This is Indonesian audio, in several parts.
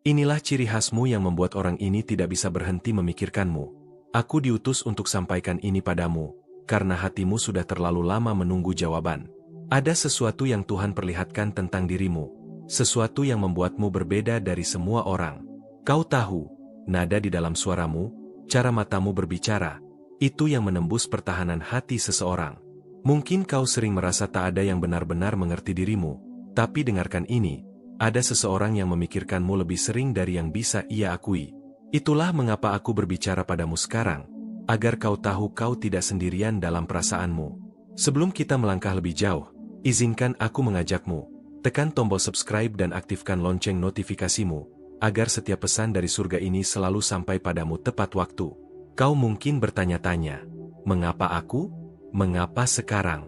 Inilah ciri khasmu yang membuat orang ini tidak bisa berhenti memikirkanmu. Aku diutus untuk sampaikan ini padamu, karena hatimu sudah terlalu lama menunggu jawaban. Ada sesuatu yang Tuhan perlihatkan tentang dirimu, sesuatu yang membuatmu berbeda dari semua orang. Kau tahu, nada di dalam suaramu, cara matamu berbicara, itu yang menembus pertahanan hati seseorang. Mungkin kau sering merasa tak ada yang benar-benar mengerti dirimu, tapi dengarkan ini, ada seseorang yang memikirkanmu lebih sering dari yang bisa ia akui. Itulah mengapa aku berbicara padamu sekarang, agar kau tahu kau tidak sendirian dalam perasaanmu. Sebelum kita melangkah lebih jauh, izinkan aku mengajakmu, tekan tombol subscribe dan aktifkan lonceng notifikasimu, agar setiap pesan dari surga ini selalu sampai padamu tepat waktu. Kau mungkin bertanya-tanya, mengapa aku? Mengapa sekarang?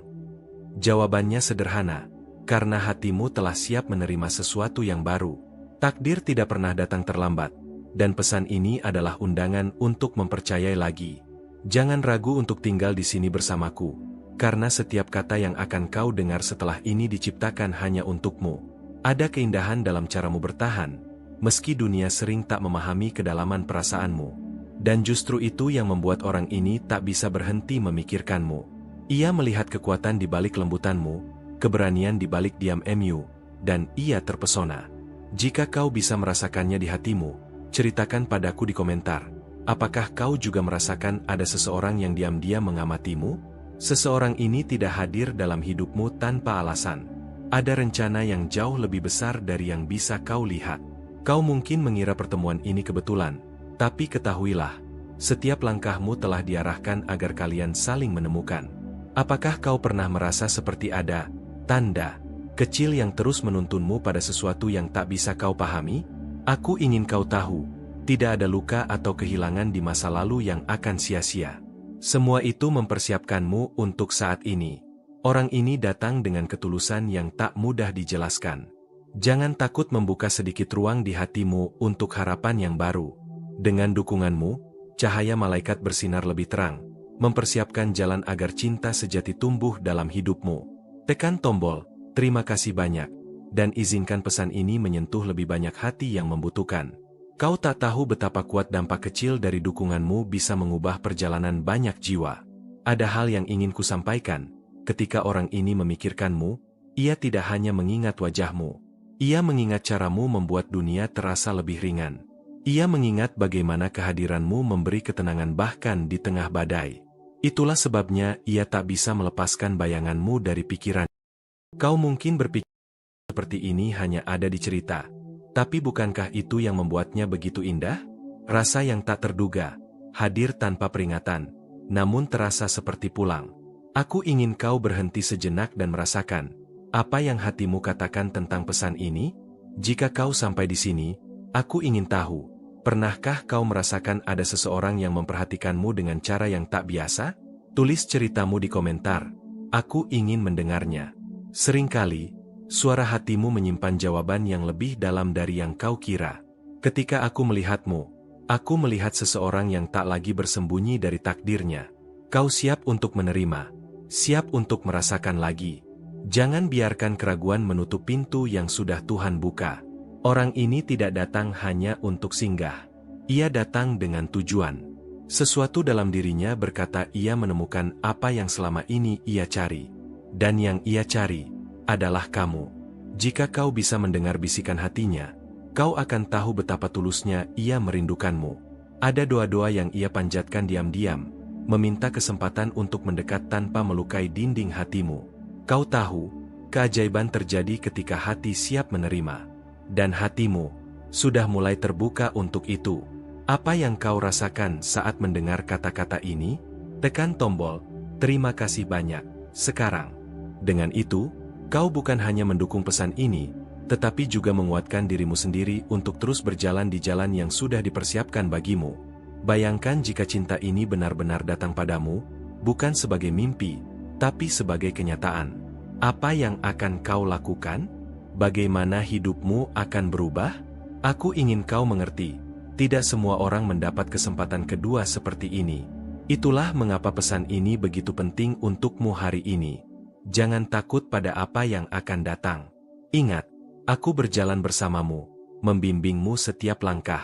Jawabannya sederhana, karena hatimu telah siap menerima sesuatu yang baru. Takdir tidak pernah datang terlambat, dan pesan ini adalah undangan untuk mempercayai lagi. Jangan ragu untuk tinggal di sini bersamaku, karena setiap kata yang akan kau dengar setelah ini diciptakan hanya untukmu. Ada keindahan dalam caramu bertahan, meski dunia sering tak memahami kedalaman perasaanmu. Dan justru itu yang membuat orang ini tak bisa berhenti memikirkanmu. Ia melihat kekuatan di balik lembutanmu, keberanian di balik diam-mu, dan ia terpesona. Jika kau bisa merasakannya di hatimu, ceritakan padaku di komentar. Apakah kau juga merasakan ada seseorang yang diam-diam mengamatimu? Seseorang ini tidak hadir dalam hidupmu tanpa alasan. Ada rencana yang jauh lebih besar dari yang bisa kau lihat. Kau mungkin mengira pertemuan ini kebetulan, tapi ketahuilah, setiap langkahmu telah diarahkan agar kalian saling menemukan. Apakah kau pernah merasa seperti ada tanda kecil yang terus menuntunmu pada sesuatu yang tak bisa kau pahami? Aku ingin kau tahu, tidak ada luka atau kehilangan di masa lalu yang akan sia-sia. Semua itu mempersiapkanmu untuk saat ini. Orang ini datang dengan ketulusan yang tak mudah dijelaskan. Jangan takut membuka sedikit ruang di hatimu untuk harapan yang baru. Dengan dukunganmu, cahaya malaikat bersinar lebih terang, mempersiapkan jalan agar cinta sejati tumbuh dalam hidupmu. Tekan tombol, terima kasih banyak, dan izinkan pesan ini menyentuh lebih banyak hati yang membutuhkan. Kau tak tahu betapa kuat dampak kecil dari dukunganmu bisa mengubah perjalanan banyak jiwa. Ada hal yang ingin kusampaikan, ketika orang ini memikirkanmu, ia tidak hanya mengingat wajahmu. Ia mengingat caramu membuat dunia terasa lebih ringan. Ia mengingat bagaimana kehadiranmu memberi ketenangan bahkan di tengah badai. Itulah sebabnya ia tak bisa melepaskan bayanganmu dari pikiran. Kau mungkin berpikir seperti ini hanya ada di cerita, tapi bukankah itu yang membuatnya begitu indah? Rasa yang tak terduga, hadir tanpa peringatan, namun terasa seperti pulang. Aku ingin kau berhenti sejenak dan merasakan apa yang hatimu katakan tentang pesan ini. Jika kau sampai di sini, aku ingin tahu, pernahkah kau merasakan ada seseorang yang memperhatikanmu dengan cara yang tak biasa? Tulis ceritamu di komentar. Aku ingin mendengarnya. Seringkali, suara hatimu menyimpan jawaban yang lebih dalam dari yang kau kira. Ketika aku melihatmu, aku melihat seseorang yang tak lagi bersembunyi dari takdirnya. Kau siap untuk menerima, siap untuk merasakan lagi. Jangan biarkan keraguan menutup pintu yang sudah Tuhan buka. Orang ini tidak datang hanya untuk singgah. Ia datang dengan tujuan. Sesuatu dalam dirinya berkata ia menemukan apa yang selama ini ia cari. Dan yang ia cari adalah kamu. Jika kau bisa mendengar bisikan hatinya, kau akan tahu betapa tulusnya ia merindukanmu. Ada doa-doa yang ia panjatkan diam-diam, meminta kesempatan untuk mendekat tanpa melukai dinding hatimu. Kau tahu, keajaiban terjadi ketika hati siap menerima. Dan hatimu sudah mulai terbuka untuk itu. Apa yang kau rasakan saat mendengar kata-kata ini? Tekan tombol, terima kasih banyak, sekarang. Dengan itu, kau bukan hanya mendukung pesan ini, tetapi juga menguatkan dirimu sendiri untuk terus berjalan di jalan yang sudah dipersiapkan bagimu. Bayangkan jika cinta ini benar-benar datang padamu, bukan sebagai mimpi, tapi sebagai kenyataan. Apa yang akan kau lakukan? Bagaimana hidupmu akan berubah? Aku ingin kau mengerti, tidak semua orang mendapat kesempatan kedua seperti ini. Itulah mengapa pesan ini begitu penting untukmu hari ini. Jangan takut pada apa yang akan datang. Ingat, aku berjalan bersamamu, membimbingmu setiap langkah.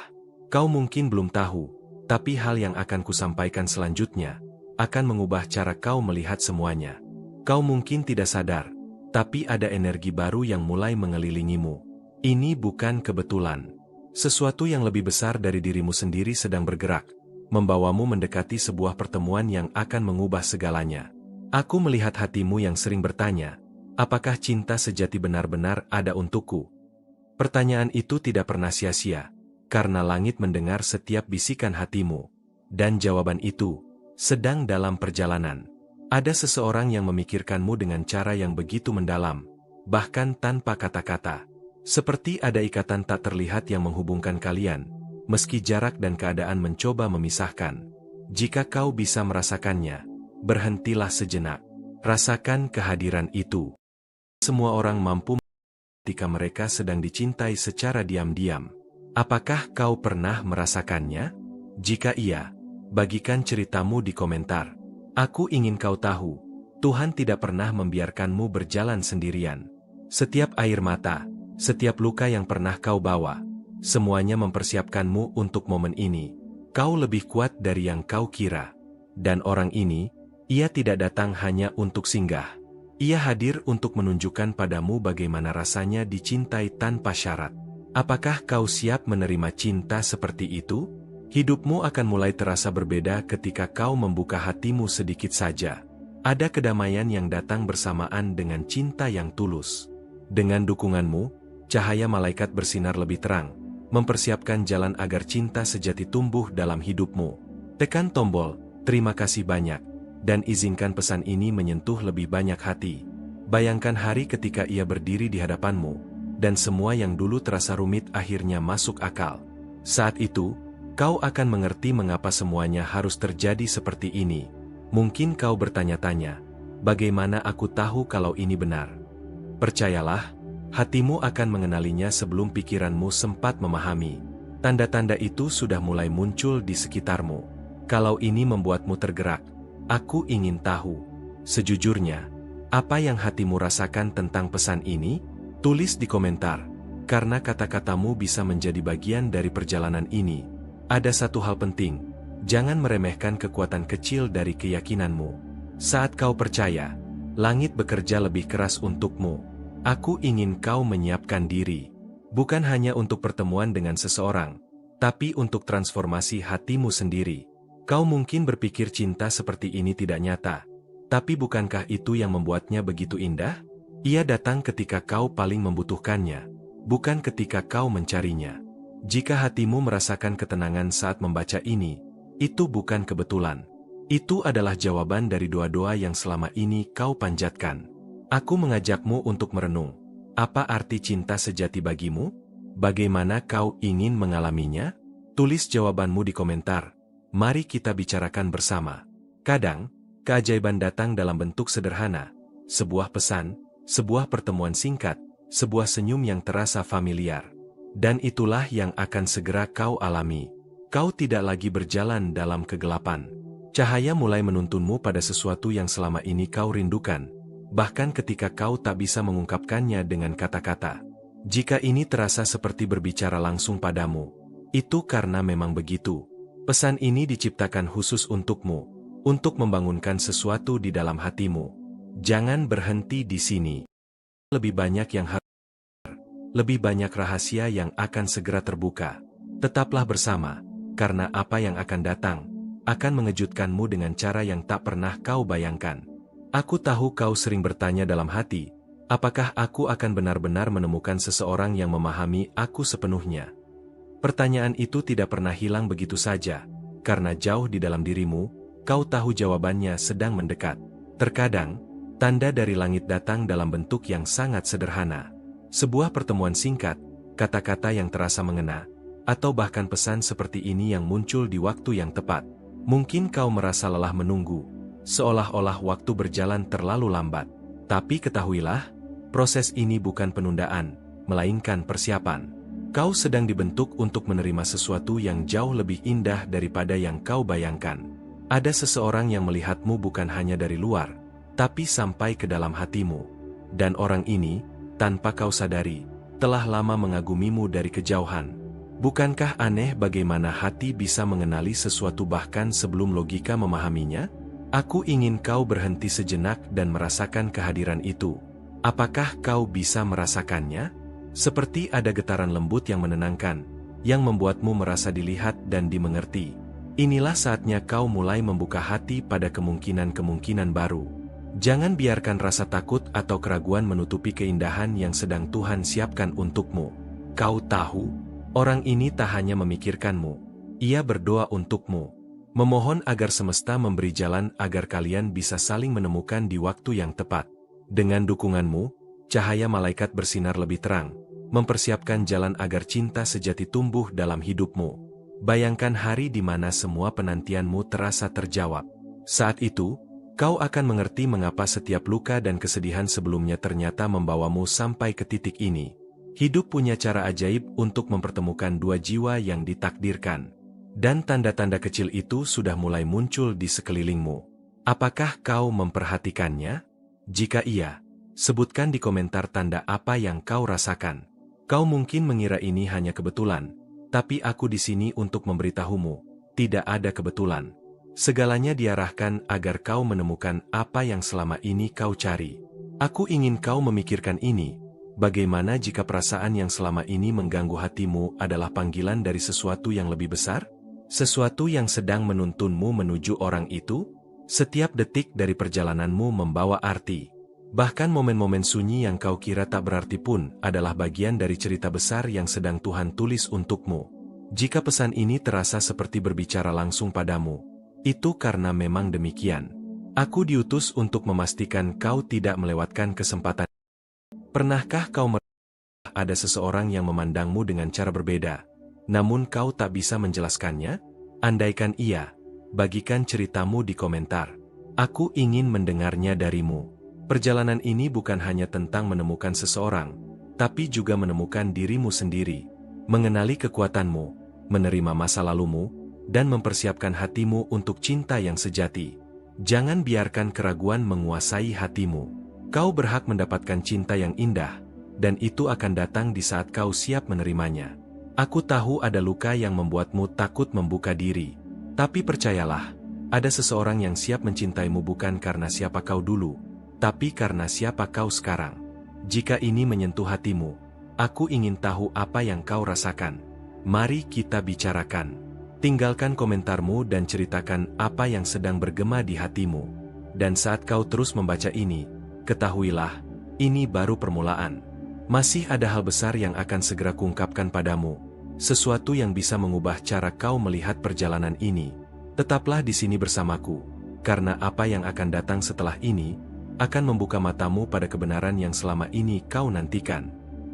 Kau mungkin belum tahu, tapi hal yang akan kusampaikan selanjutnya akan mengubah cara kau melihat semuanya. Kau mungkin tidak sadar, tapi ada energi baru yang mulai mengelilingimu. Ini bukan kebetulan. Sesuatu yang lebih besar dari dirimu sendiri sedang bergerak, membawamu mendekati sebuah pertemuan yang akan mengubah segalanya. Aku melihat hatimu yang sering bertanya, apakah cinta sejati benar-benar ada untukku? Pertanyaan itu tidak pernah sia-sia, karena langit mendengar setiap bisikan hatimu. Dan jawaban itu sedang dalam perjalanan. Ada seseorang yang memikirkanmu dengan cara yang begitu mendalam, bahkan tanpa kata-kata. Seperti ada ikatan tak terlihat yang menghubungkan kalian, meski jarak dan keadaan mencoba memisahkan. Jika kau bisa merasakannya, berhentilah sejenak. Rasakan kehadiran itu. Semua orang mampu ketika mereka sedang dicintai secara diam-diam. Apakah kau pernah merasakannya? Jika iya, bagikan ceritamu di komentar. Aku ingin kau tahu, Tuhan tidak pernah membiarkanmu berjalan sendirian. Setiap air mata, setiap luka yang pernah kau bawa, semuanya mempersiapkanmu untuk momen ini. Kau lebih kuat dari yang kau kira. Dan orang ini, ia tidak datang hanya untuk singgah. Ia hadir untuk menunjukkan padamu bagaimana rasanya dicintai tanpa syarat. Apakah kau siap menerima cinta seperti itu? Hidupmu akan mulai terasa berbeda ketika kau membuka hatimu sedikit saja. Ada kedamaian yang datang bersamaan dengan cinta yang tulus. Dengan dukunganmu, cahaya malaikat bersinar lebih terang, mempersiapkan jalan agar cinta sejati tumbuh dalam hidupmu. Tekan tombol, terima kasih banyak, dan izinkan pesan ini menyentuh lebih banyak hati. Bayangkan hari ketika ia berdiri di hadapanmu, dan semua yang dulu terasa rumit akhirnya masuk akal. Saat itu, kau akan mengerti mengapa semuanya harus terjadi seperti ini. Mungkin kau bertanya-tanya, bagaimana aku tahu kalau ini benar? Percayalah, hatimu akan mengenalinya sebelum pikiranmu sempat memahami. Tanda-tanda itu sudah mulai muncul di sekitarmu. Kalau ini membuatmu tergerak, aku ingin tahu. Sejujurnya, apa yang hatimu rasakan tentang pesan ini? Tulis di komentar, karena kata-katamu bisa menjadi bagian dari perjalanan ini. Ada satu hal penting, jangan meremehkan kekuatan kecil dari keyakinanmu. Saat kau percaya, langit bekerja lebih keras untukmu. Aku ingin kau menyiapkan diri, bukan hanya untuk pertemuan dengan seseorang, tapi untuk transformasi hatimu sendiri. Kau mungkin berpikir cinta seperti ini tidak nyata, tapi bukankah itu yang membuatnya begitu indah? Ia datang ketika kau paling membutuhkannya, bukan ketika kau mencarinya. Jika hatimu merasakan ketenangan saat membaca ini, itu bukan kebetulan. Itu adalah jawaban dari doa-doa yang selama ini kau panjatkan. Aku mengajakmu untuk merenung. Apa arti cinta sejati bagimu? Bagaimana kau ingin mengalaminya? Tulis jawabanmu di komentar. Mari kita bicarakan bersama. Kadang, keajaiban datang dalam bentuk sederhana. Sebuah pesan, sebuah pertemuan singkat, sebuah senyum yang terasa familiar. Dan itulah yang akan segera kau alami. Kau tidak lagi berjalan dalam kegelapan. Cahaya mulai menuntunmu pada sesuatu yang selama ini kau rindukan, bahkan ketika kau tak bisa mengungkapkannya dengan kata-kata. Jika ini terasa seperti berbicara langsung padamu, itu karena memang begitu. Pesan ini diciptakan khusus untukmu, untuk membangunkan sesuatu di dalam hatimu. Jangan berhenti di sini. Lebih banyak yang harus. Lebih banyak rahasia yang akan segera terbuka. Tetaplah bersama, karena apa yang akan datang, akan mengejutkanmu dengan cara yang tak pernah kau bayangkan. Aku tahu kau sering bertanya dalam hati, apakah aku akan benar-benar menemukan seseorang yang memahami aku sepenuhnya? Pertanyaan itu tidak pernah hilang begitu saja, karena jauh di dalam dirimu, kau tahu jawabannya sedang mendekat. Terkadang, tanda dari langit datang dalam bentuk yang sangat sederhana. Sebuah pertemuan singkat, kata-kata yang terasa mengena, atau bahkan pesan seperti ini yang muncul di waktu yang tepat. Mungkin kau merasa lelah menunggu, seolah-olah waktu berjalan terlalu lambat. Tapi ketahuilah, proses ini bukan penundaan, melainkan persiapan. Kau sedang dibentuk untuk menerima sesuatu yang jauh lebih indah daripada yang kau bayangkan. Ada seseorang yang melihatmu bukan hanya dari luar, tapi sampai ke dalam hatimu. Dan orang ini, tanpa kau sadari, telah lama mengagumimu dari kejauhan. Bukankah aneh bagaimana hati bisa mengenali sesuatu bahkan sebelum logika memahaminya? Aku ingin kau berhenti sejenak dan merasakan kehadiran itu. Apakah kau bisa merasakannya? Seperti ada getaran lembut yang menenangkan, yang membuatmu merasa dilihat dan dimengerti. Inilah saatnya kau mulai membuka hati pada kemungkinan-kemungkinan baru. Jangan biarkan rasa takut atau keraguan menutupi keindahan yang sedang Tuhan siapkan untukmu. Kau tahu, orang ini tak hanya memikirkanmu, ia berdoa untukmu. Memohon agar semesta memberi jalan agar kalian bisa saling menemukan di waktu yang tepat. Dengan dukunganmu, cahaya malaikat bersinar lebih terang, mempersiapkan jalan agar cinta sejati tumbuh dalam hidupmu. Bayangkan hari di mana semua penantianmu terasa terjawab. Saat itu, kau akan mengerti mengapa setiap luka dan kesedihan sebelumnya ternyata membawamu sampai ke titik ini. Hidup punya cara ajaib untuk mempertemukan dua jiwa yang ditakdirkan. Dan tanda-tanda kecil itu sudah mulai muncul di sekelilingmu. Apakah kau memperhatikannya? Jika iya, sebutkan di komentar tanda apa yang kau rasakan. Kau mungkin mengira ini hanya kebetulan, tapi aku di sini untuk memberitahumu, tidak ada kebetulan. Segalanya diarahkan agar kau menemukan apa yang selama ini kau cari. Aku ingin kau memikirkan ini. Bagaimana jika perasaan yang selama ini mengganggu hatimu adalah panggilan dari sesuatu yang lebih besar? Sesuatu yang sedang menuntunmu menuju orang itu? Setiap detik dari perjalananmu membawa arti. Bahkan momen-momen sunyi yang kau kira tak berarti pun adalah bagian dari cerita besar yang sedang Tuhan tulis untukmu. Jika pesan ini terasa seperti berbicara langsung padamu, itu karena memang demikian. Aku diutus untuk memastikan kau tidak melewatkan kesempatan. Pernahkah kau merasa ada seseorang yang memandangmu dengan cara berbeda, namun kau tak bisa menjelaskannya? Andaikan iya, bagikan ceritamu di komentar. Aku ingin mendengarnya darimu. Perjalanan ini bukan hanya tentang menemukan seseorang, tapi juga menemukan dirimu sendiri, mengenali kekuatanmu, menerima masa lalumu, dan mempersiapkan hatimu untuk cinta yang sejati. Jangan biarkan keraguan menguasai hatimu. Kau berhak mendapatkan cinta yang indah, dan itu akan datang di saat kau siap menerimanya. Aku tahu ada luka yang membuatmu takut membuka diri. Tapi percayalah, ada seseorang yang siap mencintaimu bukan karena siapa kau dulu, tapi karena siapa kau sekarang. Jika ini menyentuh hatimu, aku ingin tahu apa yang kau rasakan. Mari kita bicarakan. Tinggalkan komentarmu dan ceritakan apa yang sedang bergema di hatimu. Dan saat kau terus membaca ini, ketahuilah, ini baru permulaan. Masih ada hal besar yang akan segera kuungkapkan padamu, sesuatu yang bisa mengubah cara kau melihat perjalanan ini. Tetaplah di sini bersamaku, karena apa yang akan datang setelah ini, akan membuka matamu pada kebenaran yang selama ini kau nantikan.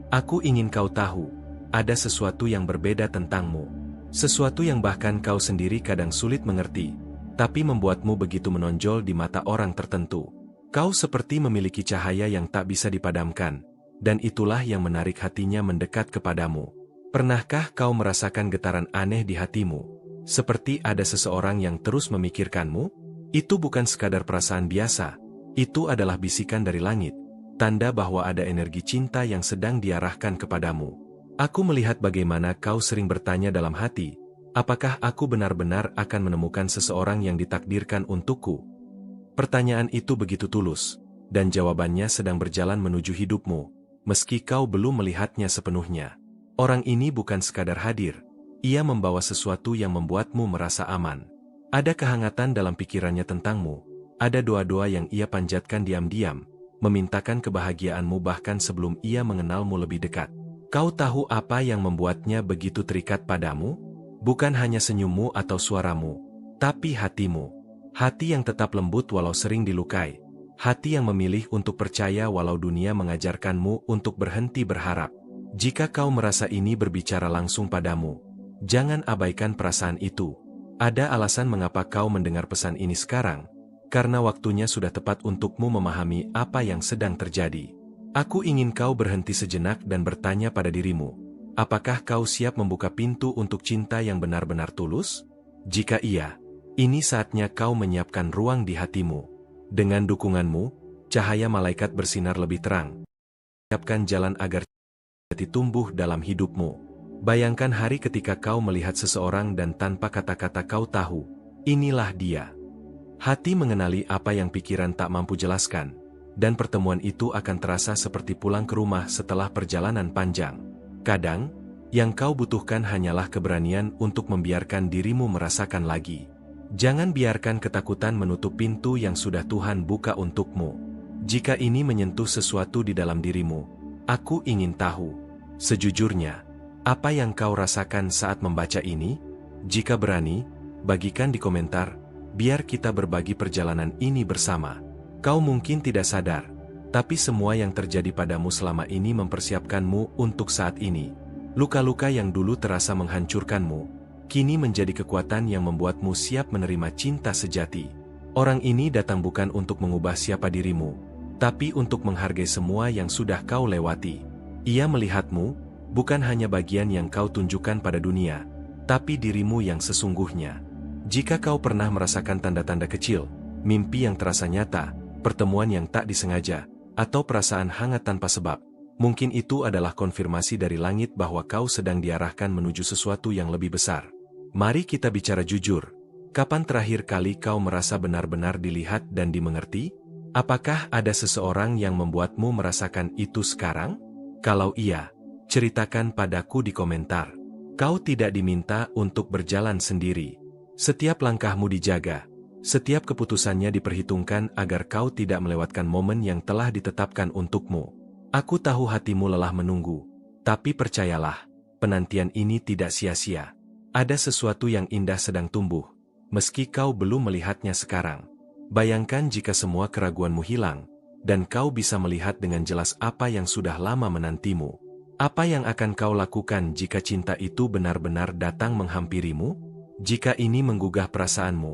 Aku ingin kau tahu, ada sesuatu yang berbeda tentangmu. Sesuatu yang bahkan kau sendiri kadang sulit mengerti, tapi membuatmu begitu menonjol di mata orang tertentu. Kau seperti memiliki cahaya yang tak bisa dipadamkan, dan itulah yang menarik hatinya mendekat kepadamu. Pernahkah kau merasakan getaran aneh di hatimu? Seperti ada seseorang yang terus memikirkanmu? Itu bukan sekadar perasaan biasa, itu adalah bisikan dari langit, tanda bahwa ada energi cinta yang sedang diarahkan kepadamu. Aku melihat bagaimana kau sering bertanya dalam hati, apakah aku benar-benar akan menemukan seseorang yang ditakdirkan untukku? Pertanyaan itu begitu tulus, dan jawabannya sedang berjalan menuju hidupmu. Meski kau belum melihatnya sepenuhnya. Orang ini bukan sekadar hadir, ia membawa sesuatu yang membuatmu merasa aman. Ada kehangatan dalam pikirannya tentangmu, ada doa-doa yang ia panjatkan diam-diam, memintakan kebahagiaanmu bahkan sebelum ia mengenalmu lebih dekat. Kau tahu apa yang membuatnya begitu terikat padamu? Bukan hanya senyummu atau suaramu, tapi hatimu. Hati yang tetap lembut walau sering dilukai. Hati yang memilih untuk percaya walau dunia mengajarkanmu untuk berhenti berharap. Jika kau merasa ini berbicara langsung padamu, jangan abaikan perasaan itu. Ada alasan mengapa kau mendengar pesan ini sekarang, karena waktunya sudah tepat untukmu memahami apa yang sedang terjadi. Aku ingin kau berhenti sejenak dan bertanya pada dirimu, apakah kau siap membuka pintu untuk cinta yang benar-benar tulus? Jika iya, ini saatnya kau menyiapkan ruang di hatimu. Dengan dukunganmu, cahaya malaikat bersinar lebih terang. Siapkan jalan agar tumbuh dalam hidupmu. Bayangkan hari ketika kau melihat seseorang dan tanpa kata-kata kau tahu, inilah dia. Hati mengenali apa yang pikiran tak mampu jelaskan, dan pertemuan itu akan terasa seperti pulang ke rumah setelah perjalanan panjang. Kadang, yang kau butuhkan hanyalah keberanian untuk membiarkan dirimu merasakan lagi. Jangan biarkan ketakutan menutup pintu yang sudah Tuhan buka untukmu. Jika ini menyentuh sesuatu di dalam dirimu, aku ingin tahu, sejujurnya, apa yang kau rasakan saat membaca ini? Jika berani, bagikan di komentar, biar kita berbagi perjalanan ini bersama. Kau mungkin tidak sadar, tapi semua yang terjadi padamu selama ini mempersiapkanmu untuk saat ini. Luka-luka yang dulu terasa menghancurkanmu, kini menjadi kekuatan yang membuatmu siap menerima cinta sejati. Orang ini datang bukan untuk mengubah siapa dirimu, tapi untuk menghargai semua yang sudah kau lewati. Ia melihatmu, bukan hanya bagian yang kau tunjukkan pada dunia, tapi dirimu yang sesungguhnya. Jika kau pernah merasakan tanda-tanda kecil, mimpi yang terasa nyata, pertemuan yang tak disengaja, atau perasaan hangat tanpa sebab, mungkin itu adalah konfirmasi dari langit bahwa kau sedang diarahkan menuju sesuatu yang lebih besar. Mari kita bicara jujur. Kapan terakhir kali kau merasa benar-benar dilihat dan dimengerti? Apakah ada seseorang yang membuatmu merasakan itu sekarang? Kalau iya, ceritakan padaku di komentar. Kau tidak diminta untuk berjalan sendiri. Setiap langkahmu dijaga. Setiap keputusannya diperhitungkan agar kau tidak melewatkan momen yang telah ditetapkan untukmu. Aku tahu hatimu lelah menunggu, tapi percayalah, penantian ini tidak sia-sia. Ada sesuatu yang indah sedang tumbuh, meski kau belum melihatnya sekarang. Bayangkan jika semua keraguanmu hilang, dan kau bisa melihat dengan jelas apa yang sudah lama menantimu. Apa yang akan kau lakukan jika cinta itu benar-benar datang menghampirimu? Jika ini menggugah perasaanmu,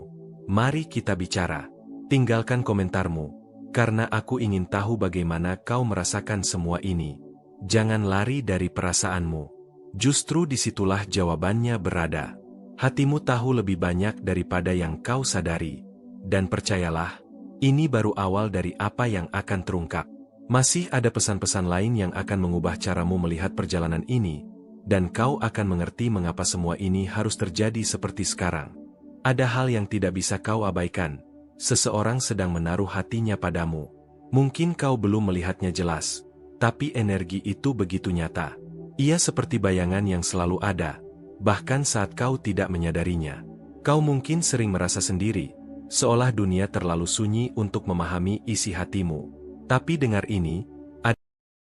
mari kita bicara. Tinggalkan komentarmu, karena aku ingin tahu bagaimana kau merasakan semua ini. Jangan lari dari perasaanmu. Justru disitulah jawabannya berada. Hatimu tahu lebih banyak daripada yang kau sadari. Dan percayalah, ini baru awal dari apa yang akan terungkap. Masih ada pesan-pesan lain yang akan mengubah caramu melihat perjalanan ini, dan kau akan mengerti mengapa semua ini harus terjadi seperti sekarang. Ada hal yang tidak bisa kau abaikan. Seseorang sedang menaruh hatinya padamu. Mungkin kau belum melihatnya jelas, tapi energi itu begitu nyata. Ia seperti bayangan yang selalu ada, bahkan saat kau tidak menyadarinya. Kau mungkin sering merasa sendiri, seolah dunia terlalu sunyi untuk memahami isi hatimu. Tapi dengar ini, ada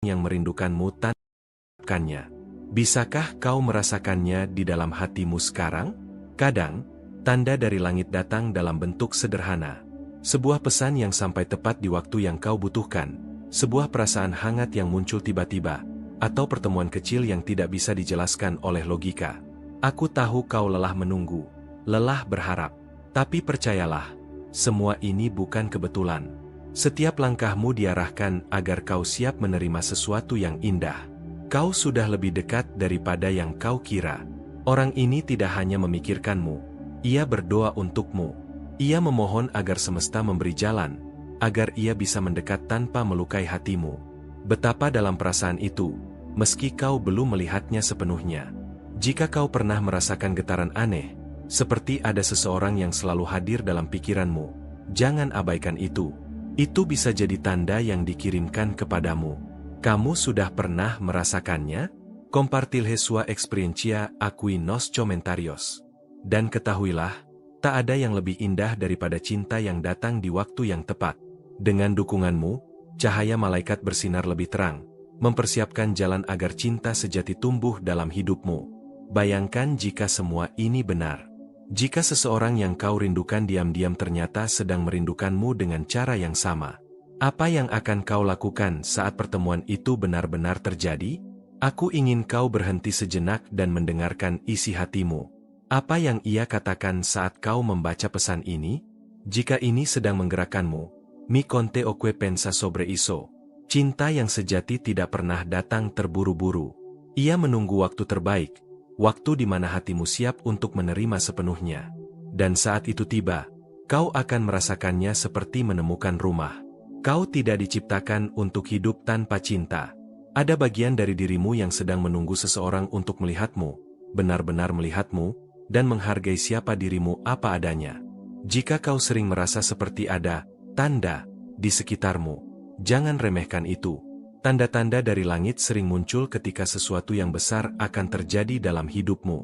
yang merindukanmu tanpakannya. Bisakah kau merasakannya di dalam hatimu sekarang? Kadang, tanda dari langit datang dalam bentuk sederhana. Sebuah pesan yang sampai tepat di waktu yang kau butuhkan, sebuah perasaan hangat yang muncul tiba-tiba, atau pertemuan kecil yang tidak bisa dijelaskan oleh logika. Aku tahu kau lelah menunggu, lelah berharap. Tapi percayalah, semua ini bukan kebetulan. Setiap langkahmu diarahkan agar kau siap menerima sesuatu yang indah. Kau sudah lebih dekat daripada yang kau kira. Orang ini tidak hanya memikirkanmu, ia berdoa untukmu. Ia memohon agar semesta memberi jalan, agar ia bisa mendekat tanpa melukai hatimu. Betapa dalam perasaan itu, meski kau belum melihatnya sepenuhnya. Jika kau pernah merasakan getaran aneh, seperti ada seseorang yang selalu hadir dalam pikiranmu, jangan abaikan itu. Itu bisa jadi tanda yang dikirimkan kepadamu. Kamu sudah pernah merasakannya? Compartilhe sua experiencia aquí nos comentarios. Dan ketahuilah, tak ada yang lebih indah daripada cinta yang datang di waktu yang tepat. Dengan dukunganmu, cahaya malaikat bersinar lebih terang, mempersiapkan jalan agar cinta sejati tumbuh dalam hidupmu. Bayangkan jika semua ini benar. Jika seseorang yang kau rindukan diam-diam ternyata sedang merindukanmu dengan cara yang sama. Apa yang akan kau lakukan saat pertemuan itu benar-benar terjadi? Aku ingin kau berhenti sejenak dan mendengarkan isi hatimu. Apa yang ia katakan saat kau membaca pesan ini? Jika ini sedang menggerakkanmu, mi conte o que pensa sobre iso. Cinta yang sejati tidak pernah datang terburu-buru. Ia menunggu waktu terbaik, waktu di mana hatimu siap untuk menerima sepenuhnya. Dan saat itu tiba, kau akan merasakannya seperti menemukan rumah. Kau tidak diciptakan untuk hidup tanpa cinta. Ada bagian dari dirimu yang sedang menunggu seseorang untuk melihatmu, benar-benar melihatmu, dan menghargai siapa dirimu apa adanya. Jika kau sering merasa seperti ada tanda di sekitarmu, jangan remehkan itu. Tanda-tanda dari langit sering muncul ketika sesuatu yang besar akan terjadi dalam hidupmu.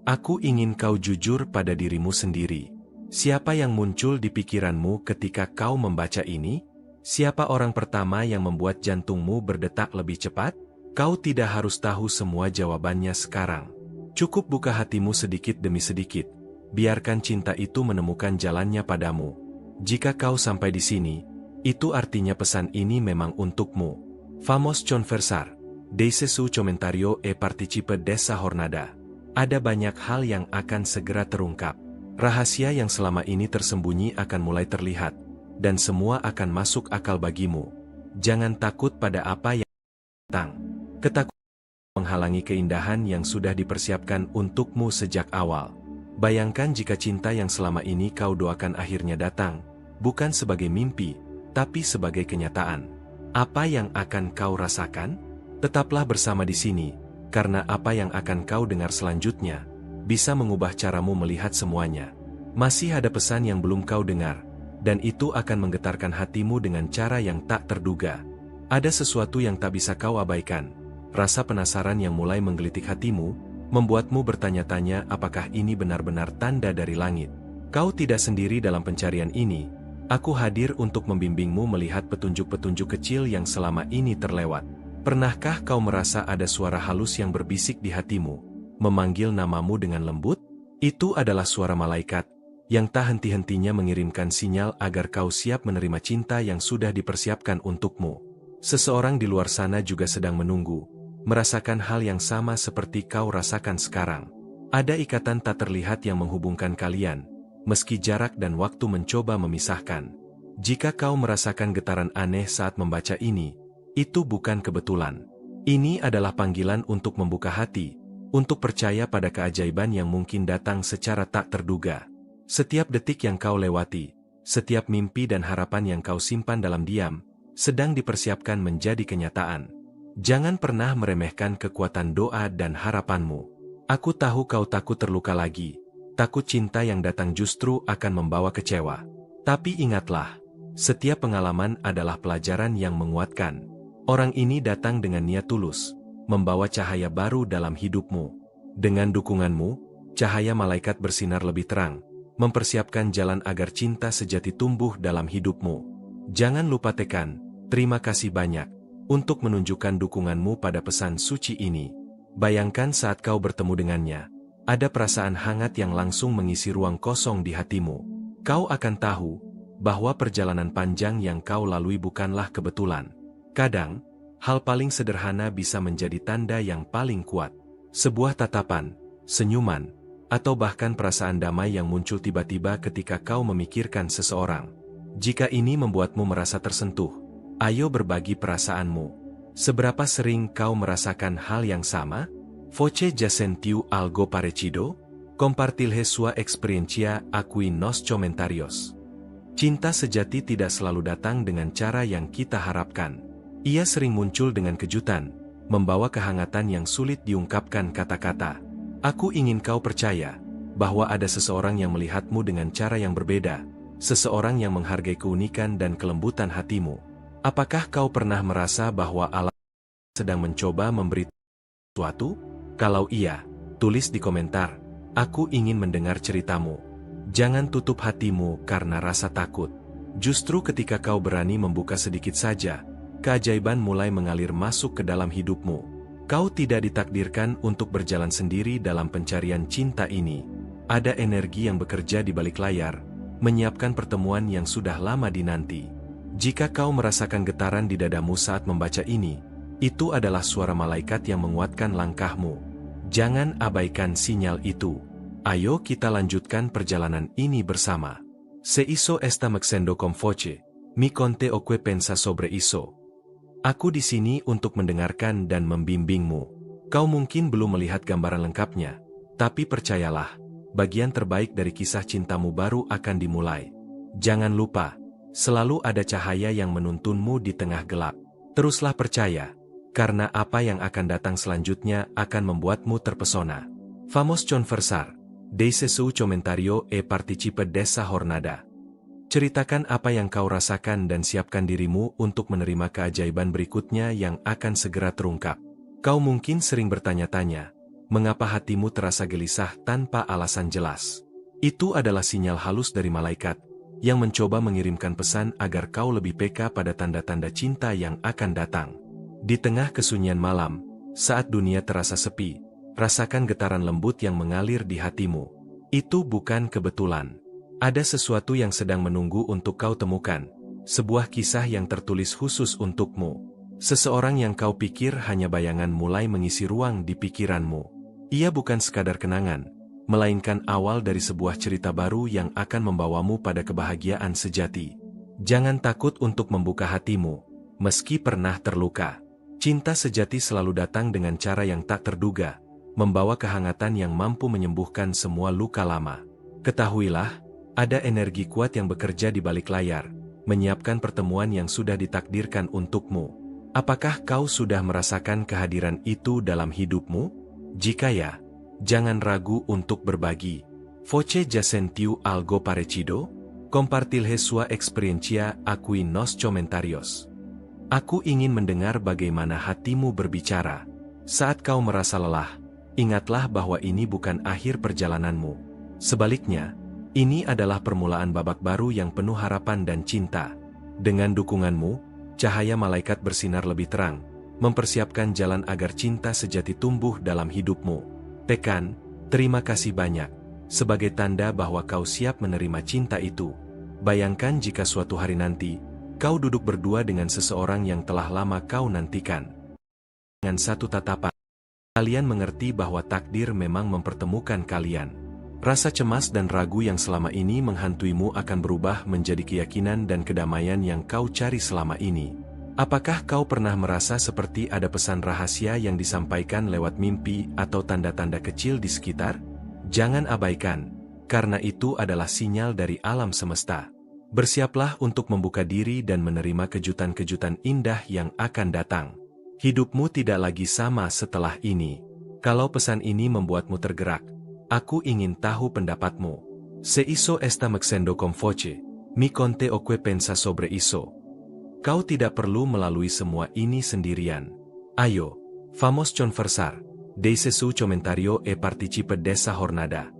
Aku ingin kau jujur pada dirimu sendiri. Siapa yang muncul di pikiranmu ketika kau membaca ini? Siapa orang pertama yang membuat jantungmu berdetak lebih cepat? Kau tidak harus tahu semua jawabannya sekarang. Cukup buka hatimu sedikit demi sedikit. Biarkan cinta itu menemukan jalannya padamu. Jika kau sampai di sini, itu artinya pesan ini memang untukmu. Vamos conversar. Deise su comentario e participe desa jornada. Ada banyak hal yang akan segera terungkap. Rahasia yang selama ini tersembunyi akan mulai terlihat. Dan semua akan masuk akal bagimu. Jangan takut pada apa yang datang. Ketakutan menghalangi keindahan yang sudah dipersiapkan untukmu sejak awal. Bayangkan jika cinta yang selama ini kau doakan akhirnya datang, bukan sebagai mimpi, tapi sebagai kenyataan. Apa yang akan kau rasakan? Tetaplah bersama di sini, karena apa yang akan kau dengar selanjutnya bisa mengubah caramu melihat semuanya. Masih ada pesan yang belum kau dengar. Dan itu akan menggetarkan hatimu dengan cara yang tak terduga. Ada sesuatu yang tak bisa kau abaikan. Rasa penasaran yang mulai menggelitik hatimu, membuatmu bertanya-tanya apakah ini benar-benar tanda dari langit. Kau tidak sendiri dalam pencarian ini. Aku hadir untuk membimbingmu melihat petunjuk-petunjuk kecil yang selama ini terlewat. Pernahkah kau merasa ada suara halus yang berbisik di hatimu, memanggil namamu dengan lembut? Itu adalah suara malaikat yang tak henti-hentinya mengirimkan sinyal agar kau siap menerima cinta yang sudah dipersiapkan untukmu. Seseorang di luar sana juga sedang menunggu, merasakan hal yang sama seperti kau rasakan sekarang. Ada ikatan tak terlihat yang menghubungkan kalian, meski jarak dan waktu mencoba memisahkan. Jika kau merasakan getaran aneh saat membaca ini, itu bukan kebetulan. Ini adalah panggilan untuk membuka hati, untuk percaya pada keajaiban yang mungkin datang secara tak terduga. Setiap detik yang kau lewati, setiap mimpi dan harapan yang kau simpan dalam diam, sedang dipersiapkan menjadi kenyataan. Jangan pernah meremehkan kekuatan doa dan harapanmu. Aku tahu kau takut terluka lagi, takut cinta yang datang justru akan membawa kecewa. Tapi ingatlah, setiap pengalaman adalah pelajaran yang menguatkan. Orang ini datang dengan niat tulus, membawa cahaya baru dalam hidupmu. Dengan dukunganmu, cahaya malaikat bersinar lebih terang, mempersiapkan jalan agar cinta sejati tumbuh dalam hidupmu. Jangan lupa tekan, terima kasih banyak, untuk menunjukkan dukunganmu pada pesan suci ini. Bayangkan saat kau bertemu dengannya, ada perasaan hangat yang langsung mengisi ruang kosong di hatimu. Kau akan tahu, bahwa perjalanan panjang yang kau lalui bukanlah kebetulan. Kadang, hal paling sederhana bisa menjadi tanda yang paling kuat. Sebuah tatapan, senyuman, atau bahkan perasaan damai yang muncul tiba-tiba ketika kau memikirkan seseorang. Jika ini membuatmu merasa tersentuh, ayo berbagi perasaanmu. Seberapa sering kau merasakan hal yang sama? Voce ya sentiu algo parecido? Compartilhe sua experiencia aquí nos comentarios. Cinta sejati tidak selalu datang dengan cara yang kita harapkan. Ia sering muncul dengan kejutan, membawa kehangatan yang sulit diungkapkan kata-kata. Aku ingin kau percaya, bahwa ada seseorang yang melihatmu dengan cara yang berbeda, seseorang yang menghargai keunikan dan kelembutan hatimu. Apakah kau pernah merasa bahwa alam sedang mencoba memberi sesuatu? Kalau iya, tulis di komentar, aku ingin mendengar ceritamu. Jangan tutup hatimu karena rasa takut. Justru ketika kau berani membuka sedikit saja, keajaiban mulai mengalir masuk ke dalam hidupmu. Kau tidak ditakdirkan untuk berjalan sendiri dalam pencarian cinta ini. Ada energi yang bekerja di balik layar, menyiapkan pertemuan yang sudah lama dinanti. Jika kau merasakan getaran di dadamu saat membaca ini, itu adalah suara malaikat yang menguatkan langkahmu. Jangan abaikan sinyal itu. Ayo kita lanjutkan perjalanan ini bersama. Se hizo esta mexendo con voce, mi conte o que pensa sobre iso. Aku di sini untuk mendengarkan dan membimbingmu. Kau mungkin belum melihat gambaran lengkapnya, tapi percayalah, bagian terbaik dari kisah cintamu baru akan dimulai. Jangan lupa, selalu ada cahaya yang menuntunmu di tengah gelap. Teruslah percaya, karena apa yang akan datang selanjutnya akan membuatmu terpesona. Vamos conversar. Deixe su comentario e participe desa jornada. Ceritakan apa yang kau rasakan dan siapkan dirimu untuk menerima keajaiban berikutnya yang akan segera terungkap. Kau mungkin sering bertanya-tanya, mengapa hatimu terasa gelisah tanpa alasan jelas? Itu adalah sinyal halus dari malaikat, yang mencoba mengirimkan pesan agar kau lebih peka pada tanda-tanda cinta yang akan datang. Di tengah kesunyian malam, saat dunia terasa sepi, rasakan getaran lembut yang mengalir di hatimu. Itu bukan kebetulan. Ada sesuatu yang sedang menunggu untuk kau temukan, sebuah kisah yang tertulis khusus untukmu. Seseorang yang kau pikir hanya bayangan mulai mengisi ruang di pikiranmu. Ia bukan sekadar kenangan, melainkan awal dari sebuah cerita baru yang akan membawamu pada kebahagiaan sejati. Jangan takut untuk membuka hatimu, meski pernah terluka. Cinta sejati selalu datang dengan cara yang tak terduga, membawa kehangatan yang mampu menyembuhkan semua luka lama. Ketahuilah, ada energi kuat yang bekerja di balik layar, menyiapkan pertemuan yang sudah ditakdirkan untukmu. Apakah kau sudah merasakan kehadiran itu dalam hidupmu? Jika ya, jangan ragu untuk berbagi. Voce ya sentiu algo parecido? Compartilhe sua experiencia aquí nos comentarios. Aku ingin mendengar bagaimana hatimu berbicara. Saat kau merasa lelah, ingatlah bahwa ini bukan akhir perjalananmu. Sebaliknya, ini adalah permulaan babak baru yang penuh harapan dan cinta. Dengan dukunganmu, cahaya malaikat bersinar lebih terang, mempersiapkan jalan agar cinta sejati tumbuh dalam hidupmu. Tekan, terima kasih banyak, sebagai tanda bahwa kau siap menerima cinta itu. Bayangkan jika suatu hari nanti, kau duduk berdua dengan seseorang yang telah lama kau nantikan. Dengan satu tatapan, kalian mengerti bahwa takdir memang mempertemukan kalian. Rasa cemas dan ragu yang selama ini menghantuimu akan berubah menjadi keyakinan dan kedamaian yang kau cari selama ini. Apakah kau pernah merasa seperti ada pesan rahasia yang disampaikan lewat mimpi atau tanda-tanda kecil di sekitar? Jangan abaikan, karena itu adalah sinyal dari alam semesta. Bersiaplah untuk membuka diri dan menerima kejutan-kejutan indah yang akan datang. Hidupmu tidak lagi sama setelah ini. Kalau pesan ini membuatmu tergerak, aku ingin tahu pendapatmu. Se hizo esta mexendo con voce, mi conte o que pensa sobre eso. Kau tidak perlu melalui semua ini sendirian. Ayo, vamos conversar. Deixe su comentario e participe desa jornada.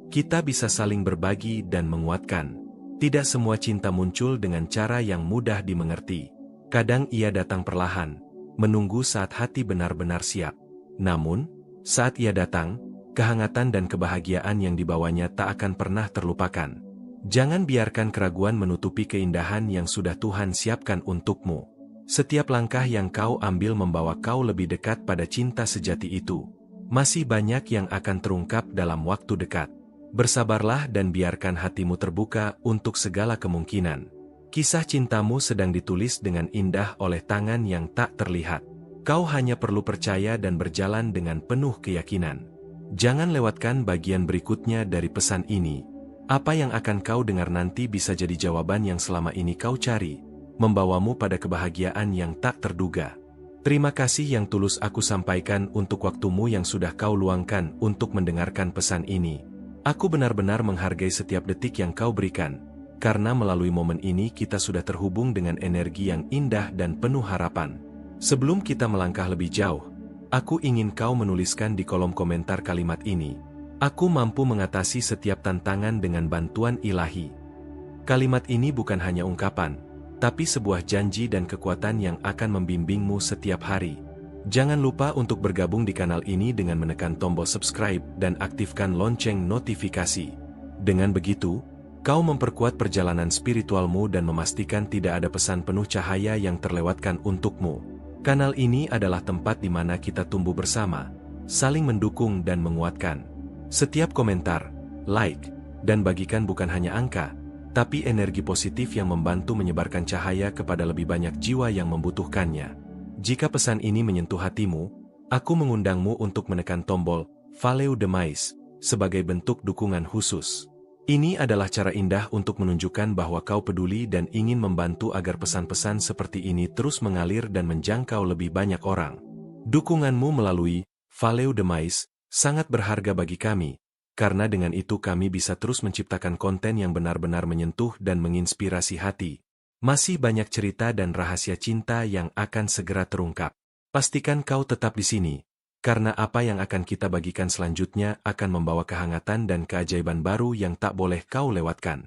Kita bisa saling berbagi dan menguatkan. Tidak semua cinta muncul dengan cara yang mudah dimengerti. Kadang ia datang perlahan, menunggu saat hati benar-benar siap. Namun, saat ia datang, kehangatan dan kebahagiaan yang dibawanya tak akan pernah terlupakan. Jangan biarkan keraguan menutupi keindahan yang sudah Tuhan siapkan untukmu. Setiap langkah yang kau ambil membawa kau lebih dekat pada cinta sejati itu. Masih banyak yang akan terungkap dalam waktu dekat. Bersabarlah dan biarkan hatimu terbuka untuk segala kemungkinan. Kisah cintamu sedang ditulis dengan indah oleh tangan yang tak terlihat. Kau hanya perlu percaya dan berjalan dengan penuh keyakinan. Jangan lewatkan bagian berikutnya dari pesan ini. Apa yang akan kau dengar nanti bisa jadi jawaban yang selama ini kau cari, membawamu pada kebahagiaan yang tak terduga. Terima kasih yang tulus aku sampaikan untuk waktumu yang sudah kau luangkan untuk mendengarkan pesan ini. Aku benar-benar menghargai setiap detik yang kau berikan, karena melalui momen ini kita sudah terhubung dengan energi yang indah dan penuh harapan. Sebelum kita melangkah lebih jauh, aku ingin kau menuliskan di kolom komentar kalimat ini. Aku mampu mengatasi setiap tantangan dengan bantuan ilahi. Kalimat ini bukan hanya ungkapan, tapi sebuah janji dan kekuatan yang akan membimbingmu setiap hari. Jangan lupa untuk bergabung di kanal ini dengan menekan tombol subscribe dan aktifkan lonceng notifikasi. Dengan begitu, kau memperkuat perjalanan spiritualmu dan memastikan tidak ada pesan penuh cahaya yang terlewatkan untukmu. Kanal ini adalah tempat di mana kita tumbuh bersama, saling mendukung dan menguatkan. Setiap komentar, like, dan bagikan bukan hanya angka, tapi energi positif yang membantu menyebarkan cahaya kepada lebih banyak jiwa yang membutuhkannya. Jika pesan ini menyentuh hatimu, aku mengundangmu untuk menekan tombol Valeu Demais sebagai bentuk dukungan khusus. Ini adalah cara indah untuk menunjukkan bahwa kau peduli dan ingin membantu agar pesan-pesan seperti ini terus mengalir dan menjangkau lebih banyak orang. Dukunganmu melalui Valeu Demais sangat berharga bagi kami, karena dengan itu kami bisa terus menciptakan konten yang benar-benar menyentuh dan menginspirasi hati. Masih banyak cerita dan rahasia cinta yang akan segera terungkap. Pastikan kau tetap di sini, karena apa yang akan kita bagikan selanjutnya akan membawa kehangatan dan keajaiban baru yang tak boleh kau lewatkan.